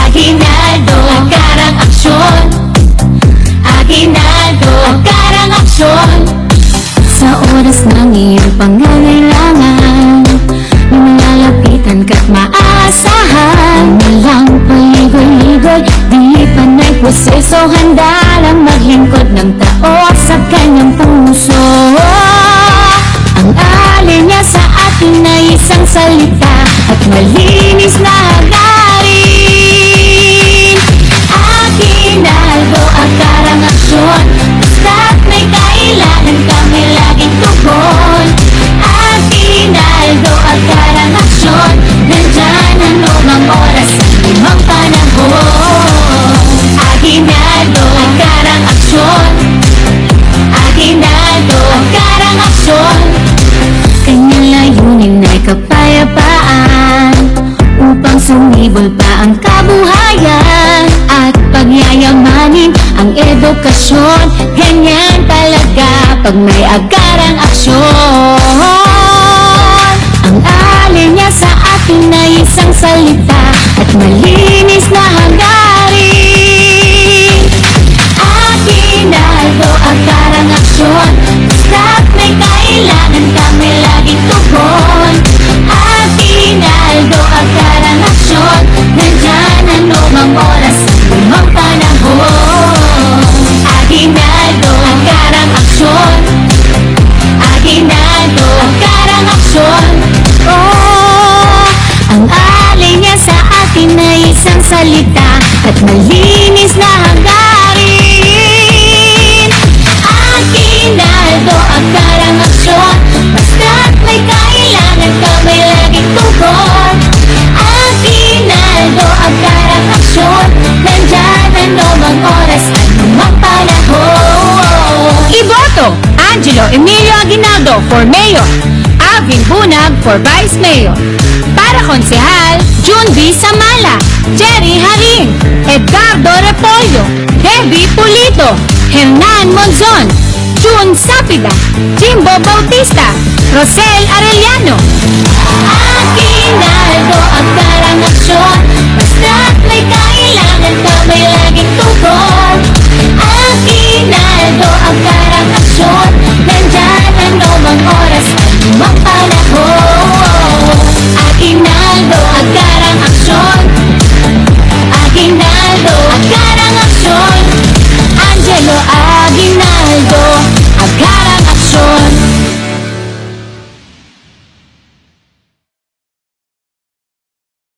Aguinaldo, akarang aksyon. Aguinaldo, akarang aksyon. Sa oras ng iyong pangangailangan, may malalapitan ka't maaasahan. Walang paligoy-ligoy, di panay proseso, handa lang maglingkod ng tao sa kanyang puso. Ang alin niya sa atin ay isang salita at malinis na hangarin. Aguinaldo, akarang aksyon. Basta't may kailangan kami laging tugon. Aguinaldo, akarang aksyon. Nandyan anumang oras at limang panahon. Aguinaldo, akarang aksyon. Aguinaldo, akarang aksyon. Kanyang layunin ay kapayapaan, upang sumibol pa ang kabuhayan at pagyayamanin ang edukasyon. Ganyan talaga pag may akarang aksyon. Ang alin niya sa atin ay isang salita at malinis na hangarin. Aguinaldo, akarang aksyon. Basta't may kailangan kami laging tugon. Aguinaldo, akarang aksyon. Nandyan anumang oras at limang panahon. Aguinaldo, akarang aksyon. Aguinaldo, akarang aksyon. Oh, ang alay niya sa atin ay isang salita at malinis na hangarin. Aguinaldo, akarang aksyon. Basta't may kailangan kami laging tugon. Aguinaldo, akarang aksyon. Nandyan anumang oras at lumang panahon. Iboto Angelo Emilio Aguinaldo for Mayor, Alvin Bunag for Vice Mayor. Para konsehal, June B. Samala, Jerry Haring, Edgardo Repollo, Debbie Pulito, Hernan Monzon, June Sapida, Jimbo Bautista, Rosel Arellano. Aguinaldo, akarang aksyon. Basta't may kailangan kami laging tugon. Aguinaldo, akarang aksyon. Nandyan anumang oras at limang panahon. Aguinaldo, akarang aksyon. Aguinaldo, akarang aksyon. Angelo Aguinaldo,